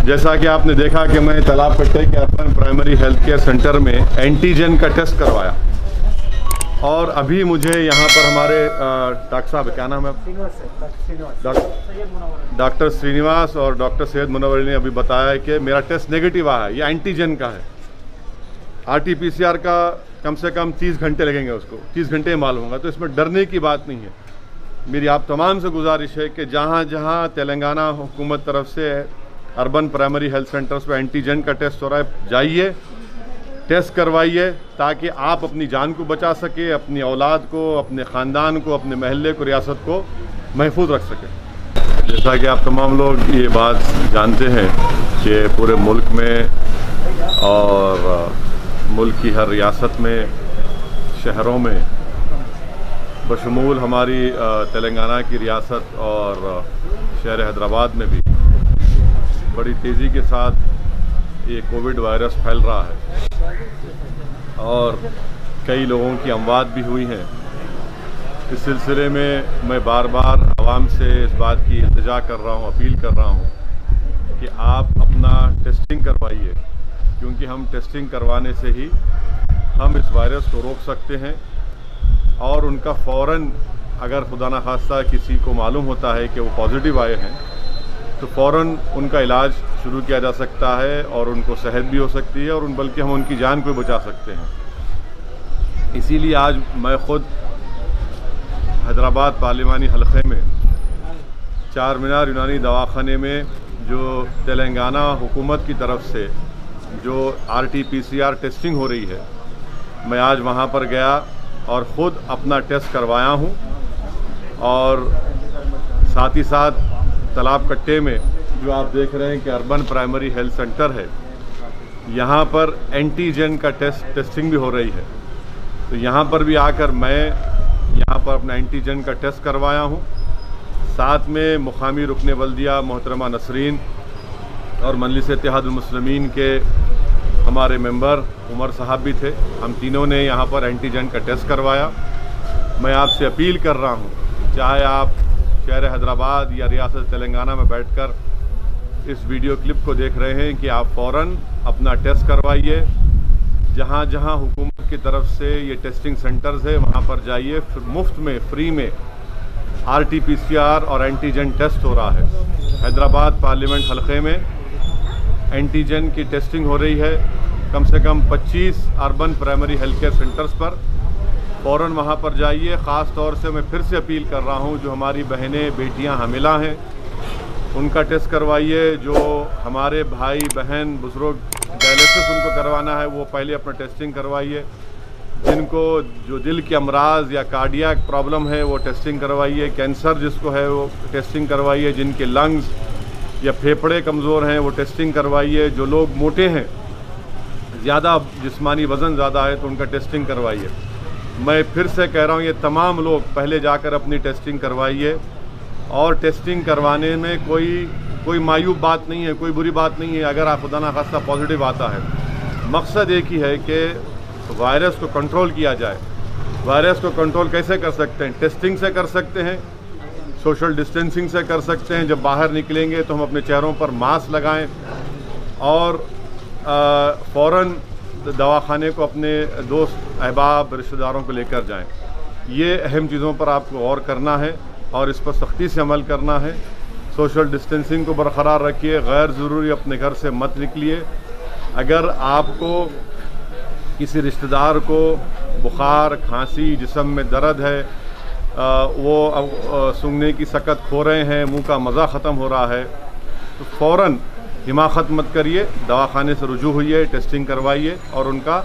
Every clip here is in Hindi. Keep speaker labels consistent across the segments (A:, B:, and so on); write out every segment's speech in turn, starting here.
A: जैसा कि आपने देखा कि मैं तालाब कट्टे के urban primary health care centre में एंटीजन का टेस्ट करवाया और अभी मुझे यहाँ पर हमारे डॉक्टर साहब, क्या नाम है, डॉक्टर श्रीनिवास और डॉक्टर सैयद मुनव्वर ने अभी बताया है कि मेरा टेस्ट नेगेटिव आया है। ये एंटीजन का है। RT-PCR का कम से कम 30 घंटे लगेंगे, उसको 30 घंटे मालूम होगा, तो इसमें डरने की बात नहीं है। मेरी आप तमाम से गुजारिश है कि जहाँ जहाँ तेलंगाना हुकूमत तरफ से अर्बन प्राइमरी हेल्थ सेंटर्स पर एंटीजन का टेस्ट हो रहा है, जाइए टेस्ट करवाइए ताकि आप अपनी जान को बचा सके, अपनी औलाद को, अपने ख़ानदान को, अपने महल्ले को, रियासत को महफूज रख सके। जैसा कि आप तमाम लोग ये बात जानते हैं कि पूरे मुल्क में और मुल्क की हर रियासत में, शहरों में, बशमूल हमारी तेलंगाना की रियासत और शहर हैदराबाद में भी बड़ी तेज़ी के साथ ये कोविड वायरस फैल रहा है और कई लोगों की अमवात भी हुई हैं। इस सिलसिले में मैं बार बार आवाम से इस बात की इल्तिजा कर रहा हूँ, अपील कर रहा हूँ कि आप अपना टेस्टिंग करवाइए, क्योंकि हम टेस्टिंग करवाने से ही हम इस वायरस को रोक सकते हैं और उनका फ़ौरन, अगर खुदा न खास्ता किसी को मालूम होता है कि वो पॉजिटिव आए हैं, तो फ़ौरन उनका इलाज शुरू किया जा सकता है और उनको सेहत भी हो सकती है और बल्कि हम उनकी जान को बचा सकते हैं। इसीलिए आज मैं ख़ुद हैदराबाद पार्लिमानी हलक़े में चार मीनार यूनानी दवाखाने में जो तेलंगाना हुकूमत की तरफ से जो RT-PCR टेस्टिंग हो रही है, मैं आज वहाँ पर गया और ख़ुद अपना टेस्ट करवाया हूँ। और साथ ही साथ तालाब कट्टे में जो आप देख रहे हैं कि अर्बन प्राइमरी हेल्थ सेंटर है, यहाँ पर एंटीजन का टेस्टिंग भी हो रही है। तो यहाँ पर भी आकर मैं यहाँ पर अपना एंटीजन का टेस्ट करवाया हूँ। साथ में मुकामी रुकने बल्दिया मोहतरमा नसरीन और मजलिस इत्तेहादुल मुस्लिमीन के हमारे मेंबर उमर साहब भी थे। हम तीनों ने यहाँ पर एंटीजन का टेस्ट करवाया। मैं आपसे अपील कर रहा हूँ, चाहे आप शहर हैदराबाद या रियासत तेलंगाना में बैठकर इस वीडियो क्लिप को देख रहे हैं, कि आप फ़ौरन अपना टेस्ट करवाइए। जहाँ जहाँ हुकूमत की तरफ से ये टेस्टिंग सेंटर्स है वहाँ पर जाइए, मुफ्त में, फ्री में RT-PCR और एंटीजन टेस्ट हो रहा है। हैदराबाद पार्लियामेंट हलक़े में एंटीजन की टेस्टिंग हो रही है, कम से कम 25 urban primary health care centres पर। फ़ौरन वहाँ पर जाइए। ख़ास तौर से मैं फिर से अपील कर रहा हूँ, जो हमारी बहनें बेटियाँ हामिला हैं उनका टेस्ट करवाइए। जो हमारे भाई बहन बुजुर्ग डायलिसिस उनको करवाना है, वो पहले अपना टेस्टिंग करवाइए। जिनको जो दिल के अमराज या कार्डियक प्रॉब्लम है वो टेस्टिंग करवाइए। कैंसर जिसको है वो टेस्टिंग करवाइए। जिनके लंग्स या फेफड़े कमज़ोर हैं वो टेस्टिंग करवाइए। जो लोग मोटे हैं, ज़्यादा जिस्मानी वज़न ज़्यादा है, तो उनका टेस्टिंग करवाइए। मैं फिर से कह रहा हूँ, ये तमाम लोग पहले जाकर अपनी टेस्टिंग करवाइए। और टेस्टिंग करवाने में कोई मायूब बात नहीं है, कोई बुरी बात नहीं है अगर आप खुदा न खास्ता पॉजिटिव आता है। मकसद एक ही है कि वायरस को कंट्रोल किया जाए। वायरस को कंट्रोल कैसे कर सकते हैं? टेस्टिंग से कर सकते हैं, सोशल डिस्टेंसिंग से कर सकते हैं। जब बाहर निकलेंगे तो हम अपने चेहरों पर मास्क लगाएं और फ़ौरन दवाखाने को अपने दोस्त अहबाब रिश्तेदारों को लेकर जाएं। ये अहम चीज़ों पर आपको गौर करना है और इस पर सख्ती से अमल करना है। सोशल डिस्टेंसिंग को बरकरार रखिए। गैर ज़रूरी अपने घर से मत निकलिए। अगर आपको किसी रिश्तेदार को बुखार, खांसी, जिस्म में दर्द है, वो सूंघने की सकत खो रहे हैं, मुंह का मज़ा ख़त्म हो रहा है, तो फ़ौरन हिमाकत मत करिए, दवाखाने से रुजू होइए, टेस्टिंग करवाइए और उनका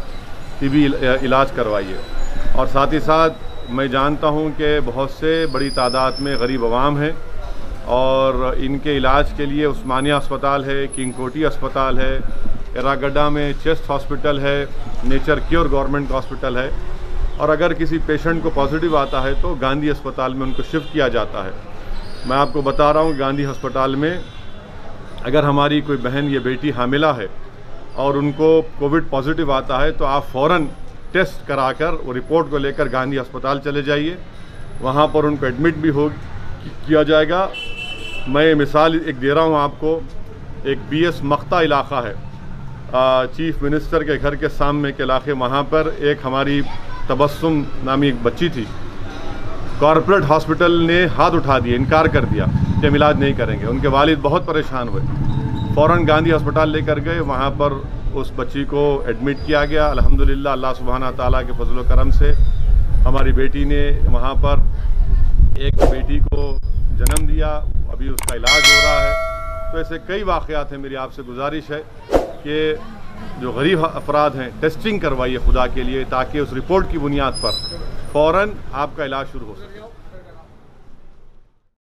A: टीबी इलाज करवाइए। और साथ ही साथ मैं जानता हूं कि बहुत से बड़ी तादाद में गरीब अवाम हैं और इनके इलाज के लिए उस्मानिया अस्पताल है, किंग कोटी अस्पताल है, एरागड्डा में चेस्ट हॉस्पिटल है, नेचर क्योर गवर्नमेंट हॉस्पिटल है। और अगर किसी पेशेंट को पॉजिटिव आता है तो गांधी अस्पताल में उनको शिफ्ट किया जाता है। मैं आपको बता रहा हूँ, गांधी अस्पताल में अगर हमारी कोई बहन या बेटी हामिला है और उनको कोविड पॉजिटिव आता है तो आप फ़ौरन टेस्ट कराकर वो रिपोर्ट को लेकर गांधी अस्पताल चले जाइए। वहाँ पर उनको एडमिट भी किया जाएगा। मैं मिसाल एक दे रहा हूँ आपको एक BS मख्ता इलाका है, चीफ मिनिस्टर के घर के सामने के इलाके, वहाँ पर एक हमारी तबस्सुम नामी एक बच्ची थी। कॉरपोरेट हॉस्पिटल ने हाथ उठा दिया, इनकार कर दिया कि हम इलाज नहीं करेंगे। उनके वालिद बहुत परेशान हुए, फ़ौरन गांधी अस्पताल लेकर गए। वहाँ पर उस बच्ची को एडमिट किया गया। अल्हम्दुलिल्लाह अल्लाह सुब्हाना ताला के फजल व करम से हमारी बेटी ने वहाँ पर एक बेटी को जन्म दिया, अभी उसका इलाज हो रहा है। तो ऐसे कई वाक़यात हैं। मेरी आपसे गुजारिश है कि जो गरीब अफराद हैं, टेस्टिंग करवाइए खुदा के लिए, ताकि उस रिपोर्ट की बुनियाद पर फ़ौरन आपका इलाज शुरू हो सके।